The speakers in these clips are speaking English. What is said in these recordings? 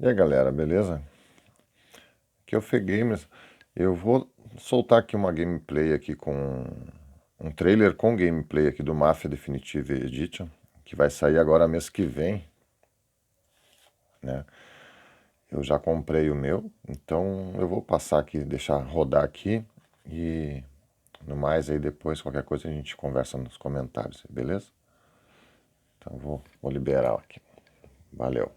E aí galera, beleza? Aqui é o Fê Games. Eu vou soltar aqui uma gameplay aqui com um trailer com gameplay aqui do Mafia Definitive Edition, que vai sair agora mês que vem, né? Eu já comprei o meu, então eu vou passar aqui, deixar rodar aqui e no mais aí depois qualquer coisa a gente conversa nos comentários, beleza? Então vou liberar aqui. Valeu.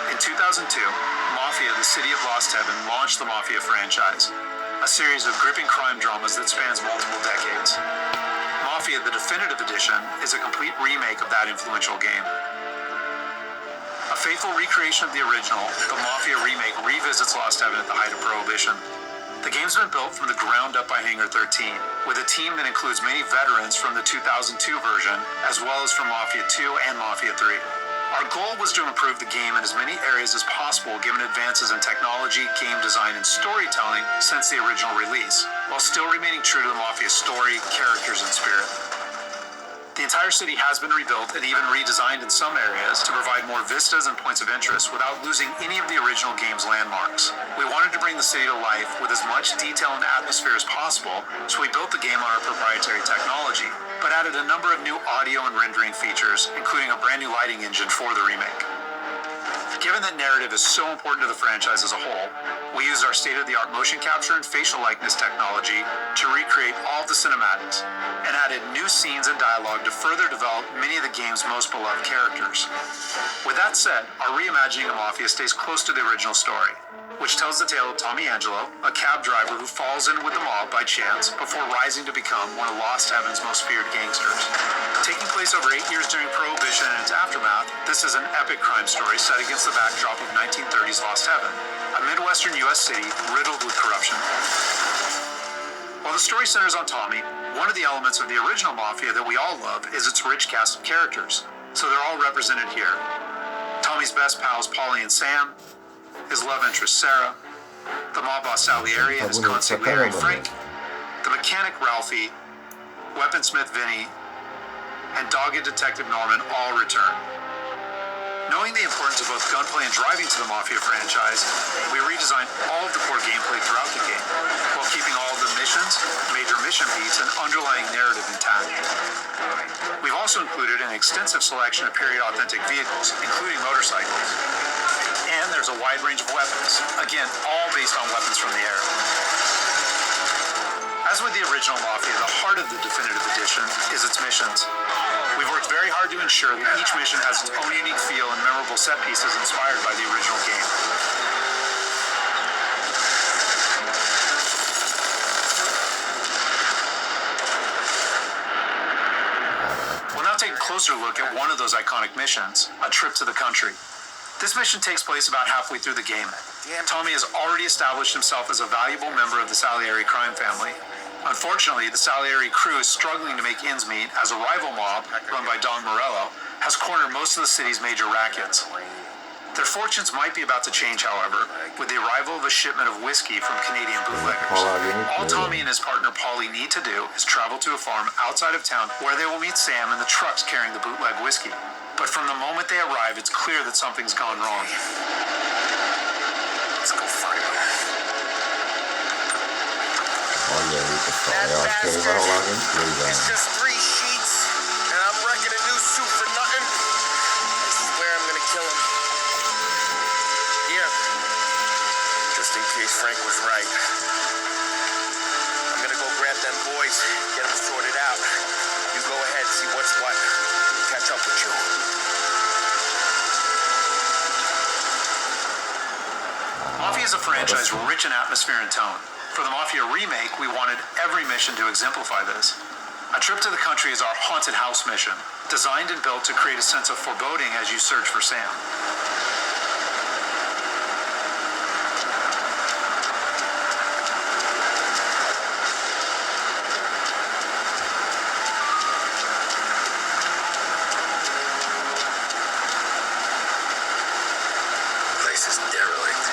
In 2002, Mafia, the City of Lost Heaven, launched the Mafia franchise, a series of gripping crime dramas that spans multiple decades. Mafia, the Definitive Edition, is a complete remake of that influential game. A faithful recreation of the original, the Mafia remake revisits Lost Heaven at the height of Prohibition. The game's been built from the ground up by Hangar 13, with a team that includes many veterans from the 2002 version, as well as from Mafia 2 and Mafia 3. Our goal was to improve the game in as many areas as possible given advances in technology, game design, and storytelling since the original release, while still remaining true to the Mafia story, characters, and spirit. The entire city has been rebuilt and even redesigned in some areas to provide more vistas and points of interest without losing any of the original game's landmarks. We wanted to bring the city to life with as much detail and atmosphere as possible, so we built the game on our proprietary technology, but added a number of new audio and rendering features, including a brand new lighting engine for the remake. Given that narrative is so important to the franchise as a whole, we used our state-of-the-art motion capture and facial likeness technology to recreate all of the cinematics, and added new scenes and dialogue to further develop many of the game's most beloved characters. With that said, our reimagining of Mafia stays close to the original story, which tells the tale of Tommy Angelo, a cab driver who falls in with the mob by chance before rising to become one of Lost Heaven's most feared gangsters. Taking place over 8 years during Prohibition and its aftermath, this is an epic crime story set against the backdrop of 1930s Lost Heaven, a Midwestern U.S. city riddled with corruption. While the story centers on Tommy, one of the elements of the original Mafia that we all love is its rich cast of characters, so they're all represented here. Tommy's best pals, Paulie and Sam, his love interest Sarah, the mob boss Salieri and his consigliere Frank, the mechanic Ralphie, weaponsmith Vinny, and dogged detective Norman all return. Knowing the importance of both gunplay and driving to the Mafia franchise, we redesigned all of the core gameplay throughout the game, while keeping all of the missions, major mission beats, and underlying narrative intact. We've also included an extensive selection of period-authentic vehicles, including motorcycles. And there's a wide range of weapons, again, all based on weapons from the air. As with the original Mafia, the heart of the Definitive Edition is its missions. We've worked very hard to ensure that each mission has its own unique feel and memorable set pieces inspired by the original game. We'll now take a closer look at one of those iconic missions, a trip to the country. This mission takes place about halfway through the game. Tommy has already established himself as a valuable member of the Salieri crime family. Unfortunately, the Salieri crew is struggling to make ends meet as a rival mob, run by Don Morello, has cornered most of the city's major rackets. Their fortunes might be about to change, however, with the arrival of a shipment of whiskey from Canadian bootleggers. All Tommy and his partner Paulie need to do is travel to a farm outside of town where they will meet Sam and the trucks carrying the bootleg whiskey. But from the moment they arrive, it's clear that something's gone wrong. Let's go find them. Olha aí, pessoal, eu acho que ele vai rolar gameplay já. It's just 3 sheets, and I'm wrecking a new suit for nothing. I swear I'm gonna kill him. Here, just in case Frank was right. I'm gonna go grab them boys, get them sorted out. You go ahead, see what's what. Catch up with you. Mafia is a franchise rich in atmosphere and tone. For the Mafia remake, we wanted every mission to exemplify this. A trip to the country is our haunted house mission, designed and built to create a sense of foreboding as you search for Sam. Place is derelict.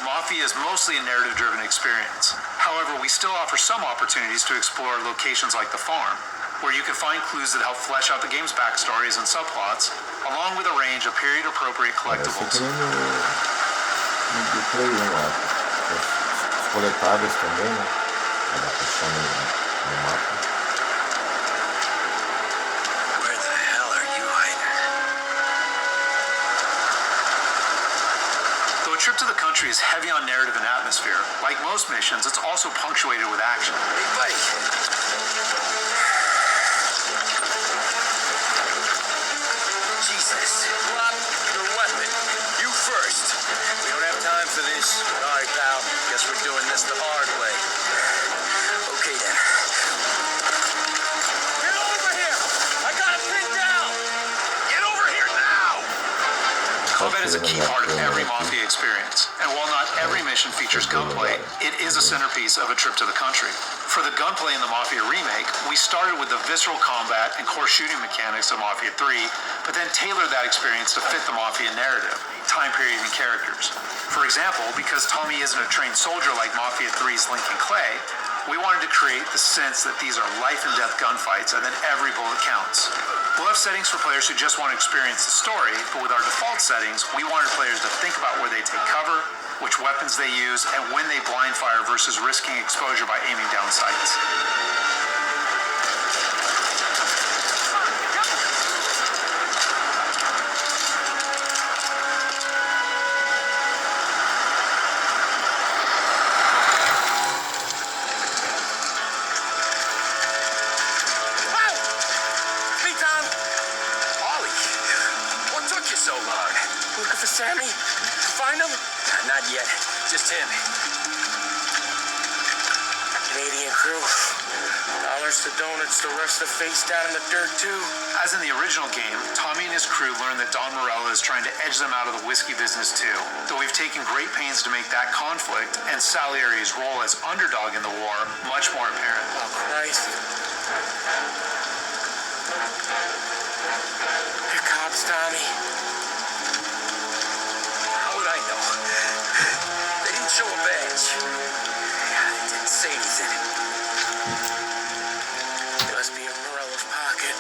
Mafia is mostly a narrative-driven experience. However, we still offer some opportunities to explore locations like the farm, where you can find clues that help flesh out the game's backstories and subplots, along with a range of period-appropriate Essa collectibles. aqui no Play 1 lá. Os coletáveis também, né? Ela funciona no mapa. Where the hell are you hiding? Though a trip to the country is heavy on narrative and atmosphere, like most missions, it's also punctuated with action. Hey, buddy. Jesus. Drop your weapon. You first. We don't have time for this. Sorry, pal. Guess we're doing this the hard way. Okay, then. Get over here! I got it pinned down! Get over here now! Combat is a key part of every Mafia experience, and while not every mission features gunplay, it is a centerpiece of a trip to the country. For the gunplay in the Mafia remake, we started with the visceral combat and core shooting mechanics of Mafia 3, but then tailored that experience to fit the Mafia narrative, time period, and characters. For example, because Tommy isn't a trained soldier like Mafia 3's Lincoln Clay, we wanted to create the sense that these are life-and-death gunfights and that every bullet counts. We'll have settings for players who just want to experience the story, but with our default settings, we wanted players to think about where they take cover, which weapons they use, and when they blind fire versus risking exposure by aiming down sights. Hey, Tom. Ollie, what took you so long? Looking for Sammy? Find him? Not yet. Just him. Canadian crew. Dollars to donuts, the rest of the face down in the dirt, too. As in the original game, Tommy and his crew learn that Don Morello is trying to edge them out of the whiskey business too, though we've taken great pains to make that conflict and Salieri's role as underdog in the war much more apparent. Oh, Christ. Here cops, Tommy. How would I know? They didn't show a badge. They didn't say anything. They must be in Morello's pocket.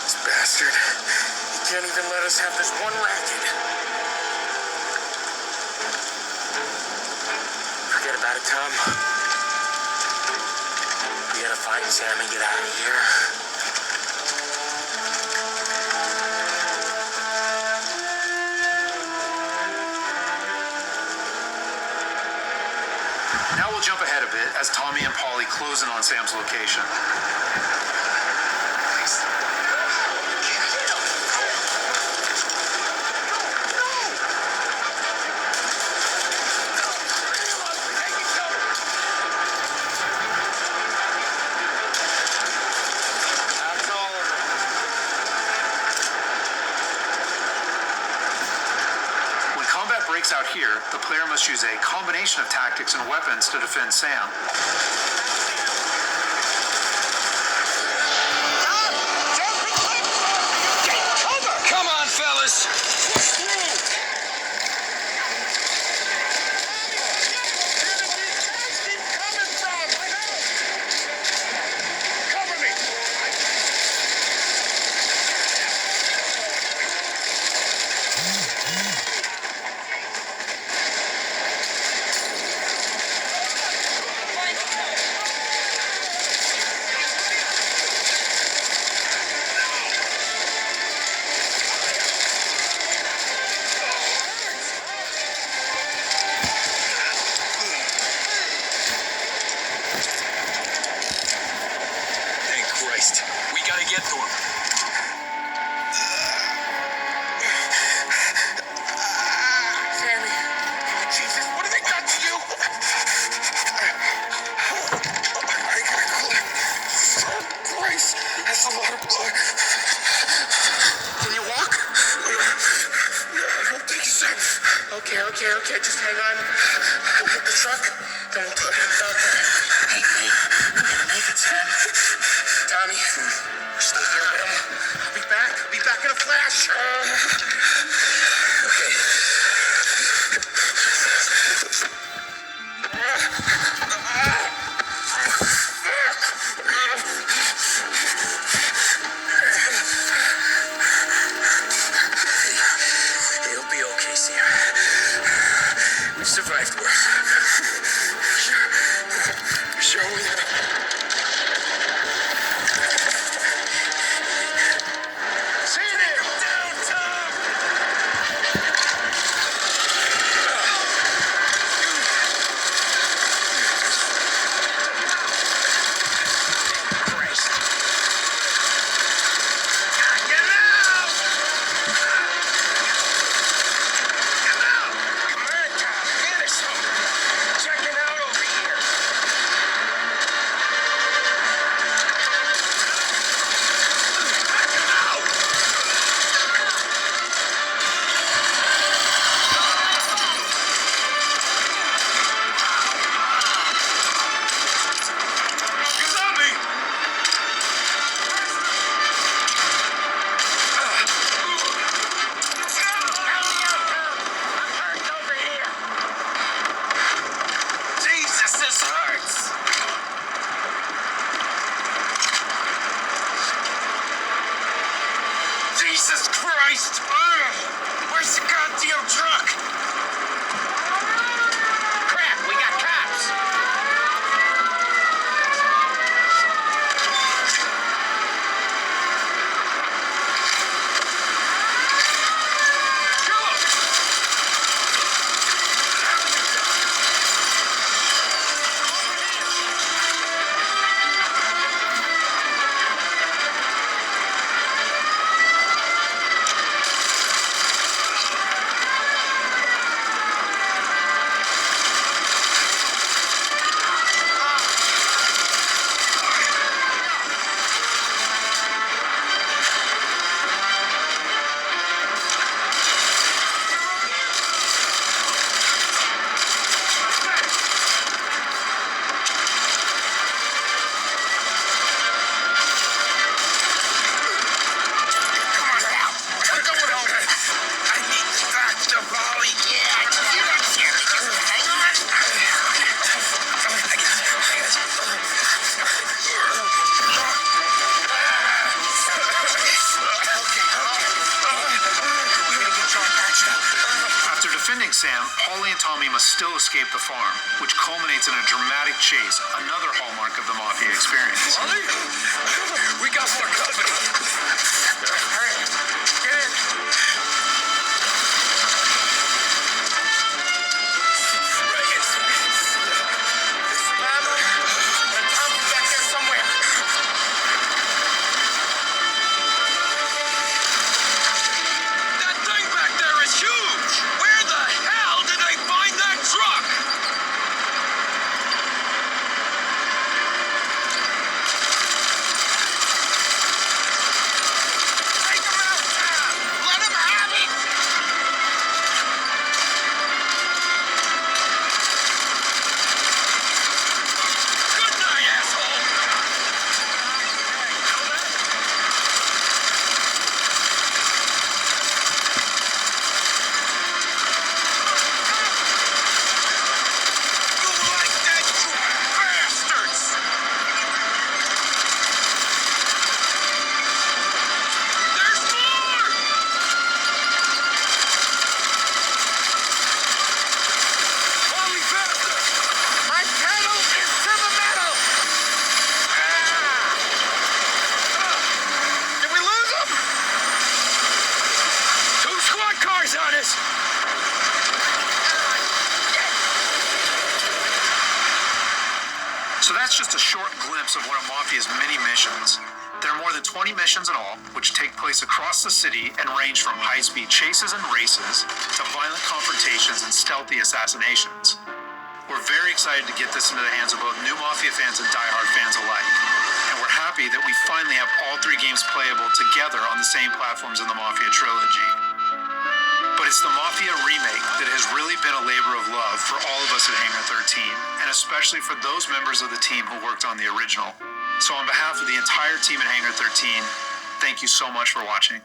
This bastard. He can't even let us have this one racket. Forget about it, Tom. We gotta find Sam and get out of here. Now we'll jump ahead a bit as Tommy and Polly close in on Sam's location. That's all of them. When combat breaks out here, the player must use a combination of tactics and weapons to defend Sam. Come on, fellas. Cover me. Thank Christ. We gotta get to him. Sammy. Jesus, what have they done to you? I gotta cool it. Oh, Christ. That's a lot of blood. Can you walk? No, I don't think so. Okay. Just hang on. We'll hit the truck. Then we'll put it up. Hey. We're gonna make it, Sam. Tommy, stay here with him. I'll be back in a flash. Christ! Where's the goddamn truck? Crap, we got cops! After defending Sam, Paulie and Tommy must still escape the farm, which culminates in a dramatic chase, another hallmark of the Mafia experience. Ollie? We got more company. Hurry, get in. Reagan. Savannah. And Tom's back there somewhere. That thing back there is huge. Where the hell did they find that truck? Take him out, Tom! Let him have it! Good night, asshole! You like that, you bastards! There's more! Holy bastard! My pedal is to the metal! Did we lose him? 2 squad cars on us! So that's just a short glimpse of one of Mafia's many missions. There are more than 20 missions in all, which take place across the city and range from high-speed chases and races to violent confrontations and stealthy assassinations. We're very excited to get this into the hands of both new Mafia fans and die-hard fans alike. And we're happy that we finally have all 3 games playable together on the same platforms in the Mafia trilogy. But it's the Mafia remake that has really been a labor of love for all of us at Hangar 13, and especially for those members of the team who worked on the original. So on behalf of the entire team at Hangar 13, thank you so much for watching.